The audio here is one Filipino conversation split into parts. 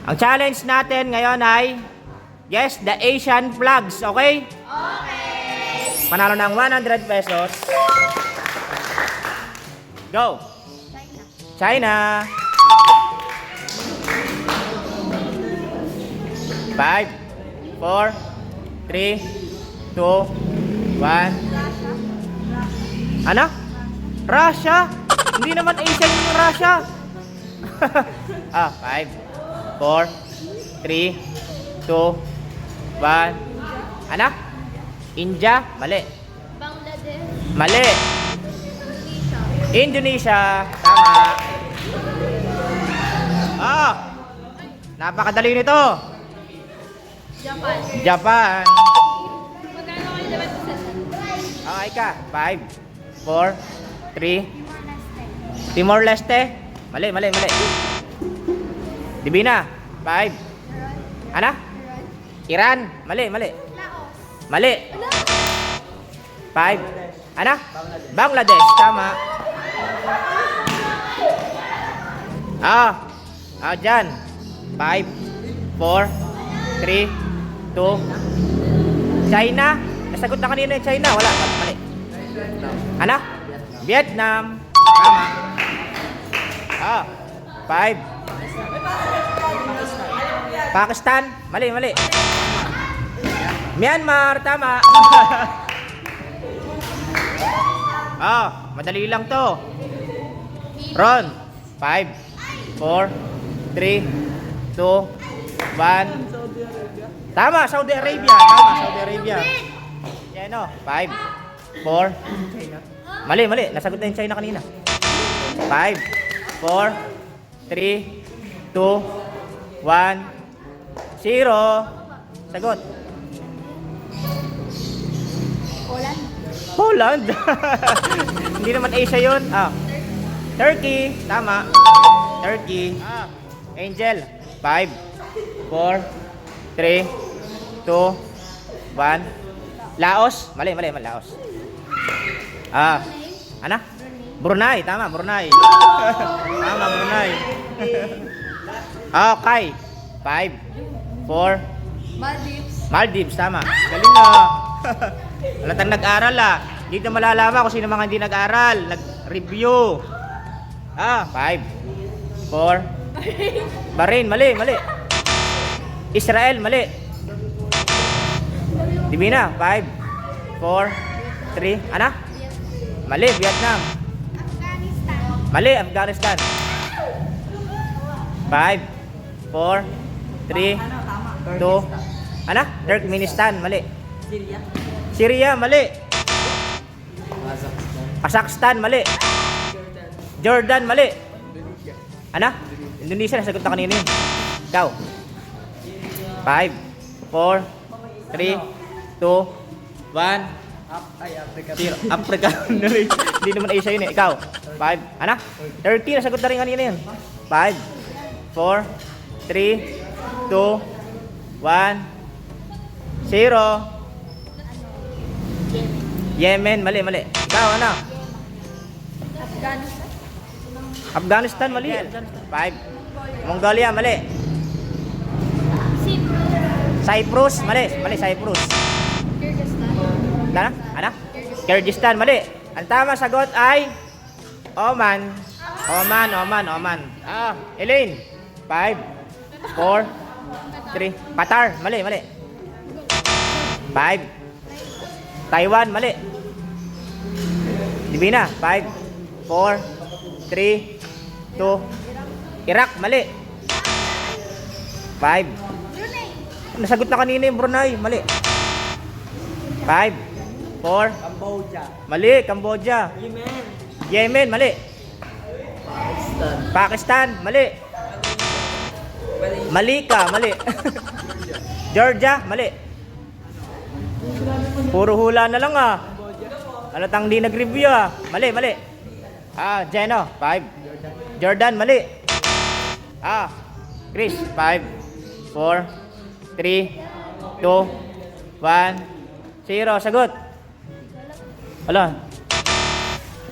Ang challenge natin ngayon ay guess the Asian flags, okay? Okay. Panalo ng 100 pesos. Go! China. 5, 4, 3, 2, 1. Ano? Russia? Hindi naman Asian yung Russia. 5, 4, 3, 2, 1. Ano? India? Mali. Bangladesh. Mali. Indonesia. Indonesia. Tama. Napakadali nito. Japan. Japan. Magkano kayo dapat sa Okay ka. 5, 4, 3. Timor-Leste. Mali. Divina. 5. Ano? Iran. Mali. Laos. Mali. 5. Ano? Bangladesh. Tama. Dyan. 5, 4, 3, 2. China. Nasagot na kanina yung China. Wala. Mali. Ano? Vietnam. Tama. 5. Pakistan. Mali. Myanmar. Tama. Madali lang to. Ron. 5, 4, 3, 2, 1. Tama, Saudi Arabia. Yan o. 5, 4. Mali. Nasagot na yung China kanina. 5, 4, 3, 2, 1. 0. Sagot. Poland. Hindi naman Asia yun. Turkey. Tama. Turkey. Angel. 5, 4, 3, 2, 1. Laos. Mali. Laos. Ano? Brunei. Tama, Brunei. Tama, Brunei. Okay. 5, 4. Maldives. Tama. Galing na. Halatang nag-aral Dito malalaman kung sino mga hindi nag-aral. Nag-review. 5, 4. Bahrain. Mali. Israel. Mali. Divina. 5, 4, 3. Ano? Mali. Vietnam. Afghanistan. Mali. Afghanistan. 5, 4, 3, 2. Ano? Turkmenistan. Mali. Syria. Mali. Kazakhstan. Mali. Jordan. Mali. Ano? Indonesia. Nasagot na kanina yun. Ikaw. 5, 4, 3, 2, 1. Zero. Africa. Hindi naman Asia yun eh. Ikaw. 5. Ano? 30. Nasagot na rin kanina yun. 5, 4, 3, 2, 1. 0. Yemen. Mali. Ikaw. Ano? Afghanistan. Afghanistan. Mali. 5. Mongolia. Mali. Cyprus. Mali. Cyprus. Kyrgyzstan. Ano? Kyrgyzstan. Mali. Ang tama sagot ay Oman. Elaine. 5, 4, 3. Qatar. Mali. 5. Taiwan. Mali. Divina. 5, 4, 3, 2. Iraq. Mali. 5. Nasagot na kanina yung Brunei. Mali. 5, 4. Cambodia. Mali. Cambodia. Yemen. Mali. Pakistan. Mali. Malika. Mali. Georgia. Mali. Puro hula na lang Halatang di nag-review Mali. Jeno. 5. Jordan. Mali. Chris. 5, 4, 3, 2, 1. 0. Sagot. Wala.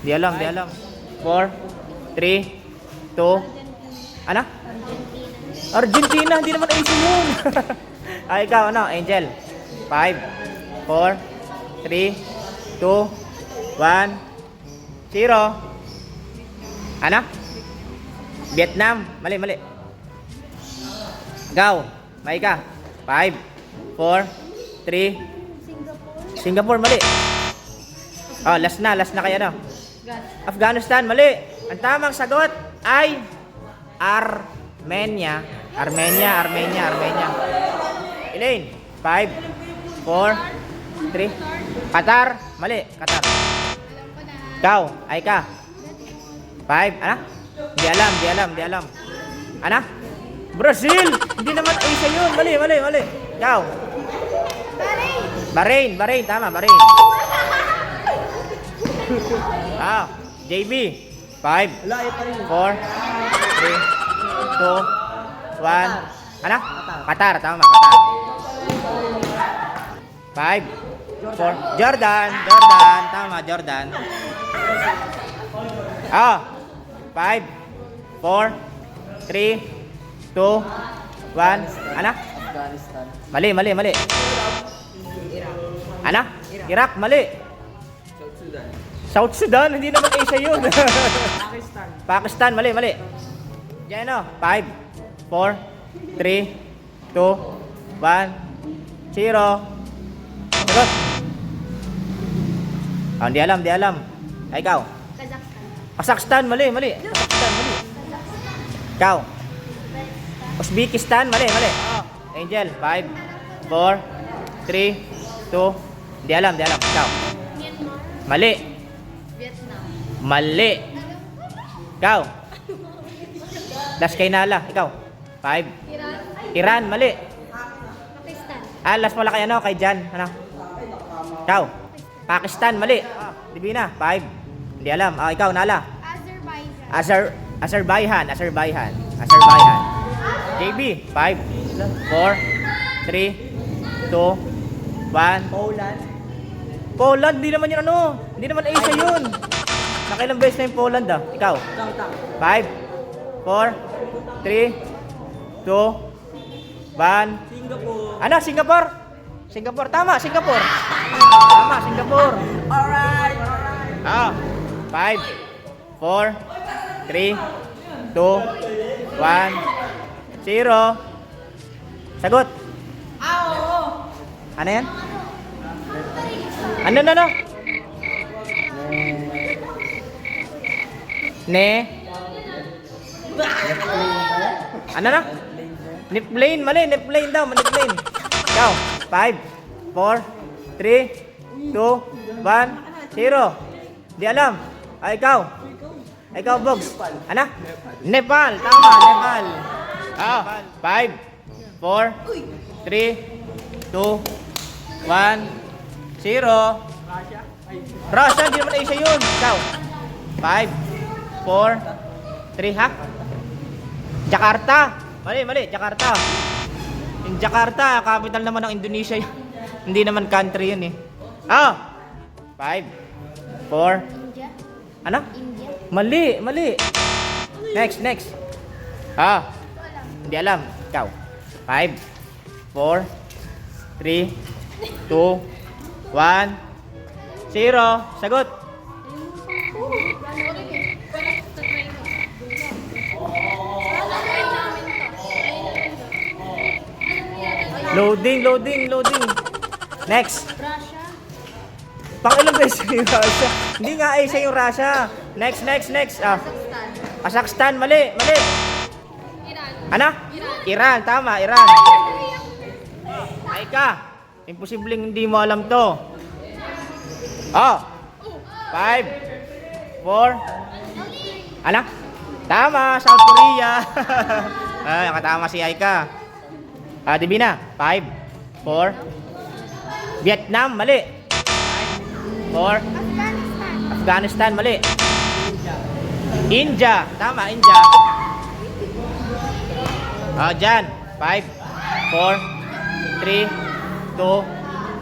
Di alam. 4, 3, 2. Ano? Argentina, hindi naman Asia yun. Ay, ikaw, ano? Angel. 5, 4, 3, 2, 1, 0. Ano? Vietnam. Mali, mali. Ikaw, Maika. 5, 4, 3, Singapore. Singapore, mali. Oh, last na kayo, no? Afghanistan, mali. Ang tamang sagot ay Armenia. Armenia. Elaine, 5, 4, 3. Qatar, mali. Qatar. Alam ko na. Ikaw, Aika. 5, ano? Hindi alam. Ano? Brazil! Hindi naman Asia yun. Mali. Ikaw. Bahrain. Bahrain, tama, Bahrain. JB. 5, 4, 3, 2, 1. Ano? Qatar, tama, Qatar. 5, 4. Jordan, tama, Jordan. 5, 4, 3, 2, 1. Ano? Afghanistan. Mali. Ano? Iraq, mali. South Sudan. South Sudan, hindi naman Asia yun. Pakistan. Pakistan, mali. Diyan, 5, 4, 3, 2, 1, 0. Sagot. Hindi alam. Ay, ikaw. Kazakhstan. Kazakhstan, mali. Ikaw. Uzbekistan, mali. Angel, 5, 4, 3, 2. Hindi alam. Ikaw. Myanmar. Mali. Vietnam. Mali. Ikaw. Last kay Nala. Ikaw. 5. Iran. Iran, mali. Pakistan. Last pala kay ano, kay Jan. Ano? Ikaw. Pakistan, mali. Divina, 5. Hindi alam. Ikaw, Nala. Azerbaijan. Azerbaijan. JB, 5, 4, 3, 2, 1. Poland, di naman yun ano. Hindi naman Asia yun. Nakailang beses na yung Poland Ikaw. 5, 4, 3, 2, 1. Singapore. Ano? Singapore? Tama, Singapore. Alright. 5, 4, 3, 2, 1, 0. Sagot. Ano yan? Ano? Ano na? Nipplane, mali. Nipplane daw. Nipplane. Ikaw. 5, 4, 3, 2, 1, 0. Di alam. Ikaw. Ikaw, Bogs. Ano? Nepal. Tama, Nepal. 5, 4, 3, 2, 1, 0. Russia, hindi naman Asia yun. Ikaw. 5, 4, 3, Jakarta. Mali. Jakarta. Yung Jakarta, capital naman ng Indonesia yun. Hindi naman country yun 5, 4. India. Ano? India. Mali. Next. Hindi alam. Ikaw. 5, 4, 3, 2, 1, 0. Sagot. Loading. Next. Russia. Pang-ilang beses yung Russia? Hindi nga Asia yung Russia. Next. Kazakhstan. Kazakhstan, mali. Iran. Ano? Iran, tama, Iran. Ay ka. Imposibleng hindi mo alam to. 5, 4. Ano? Tama, South Korea. Nakatama si Aika. Divina, 5, 4. Vietnam, mali. 4. Afghanistan, mali. India, tama, India. Dyan. 5, 4, 3, 2.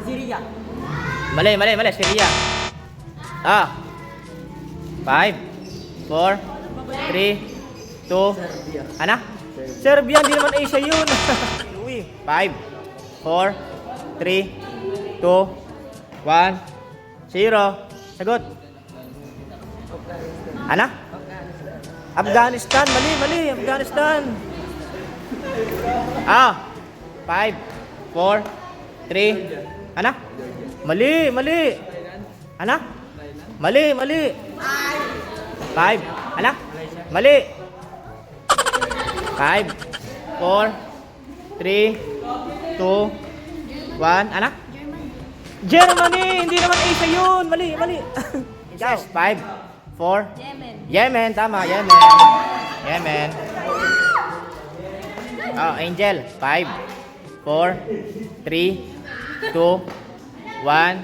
Syria. Mali. Syria. 5, 4, 3, 2. Ano? Serbia, hindi naman Asia yun. Uy. 5, 4, 3, 2, 1, 0. Sagot. Ano? Afghanistan. Mali. Afghanistan. 5, 4, 3. Ano? Mali. Ano? Mali. 5. Ano? Mali. 5, 4, 3, 2, 1. Ano? Germany! Hindi naman Asia yun! Mali! Ikaw. 5, 4. Yemen. Tama. Yemen. Angel. 5, 4, 3, 2, 1,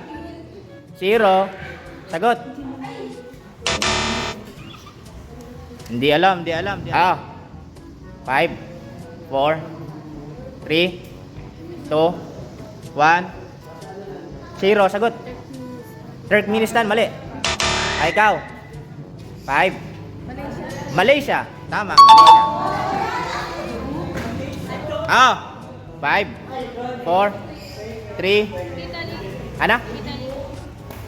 0. Sagot. Hindi alam. 5, 4, 3, 2, 1, 0. Sagot. Turkmenistan. Mali. Ikaw. 5. Malaysia. Tama. Malaysia. 5, 4, 3. Ano?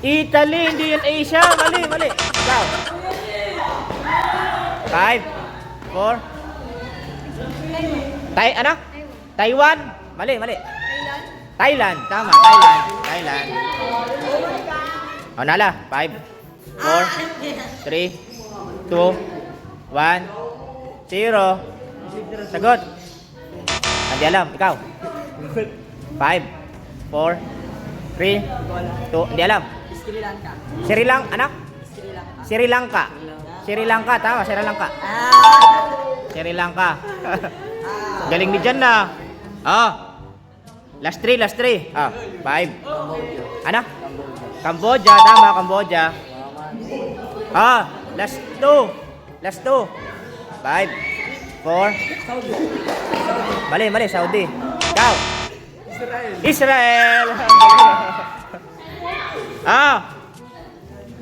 Italy. Hindi yan Asia. Mali. Ikaw. 5, 4. Ano? Taiwan. Mali. Thailand. Tama. Thailand. Nala. 5, 4, 3, 2, 1, 0. Sagot. Hindi alam. Ikaw. 5, 4, 3, 2. Hindi alam. Sri Lanka. Sri Lanka. Ano? Sri Lanka. Sri Lanka. Tama. Sri Lanka. Sri Lanka. Galing ni Jan na. Last 3. 5. Ano? Cambodia. Tama. Cambodia. Last 2. 5, 4. Mali. Saudi. Ikaw. Israel.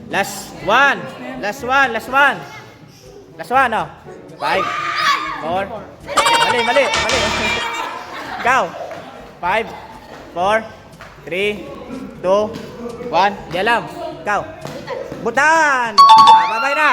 Last one. 5, 4. Mali. Ikaw. 5, 4, 3, 2, 1. Di alam. Ikaw. Bhutan. Bye-bye na.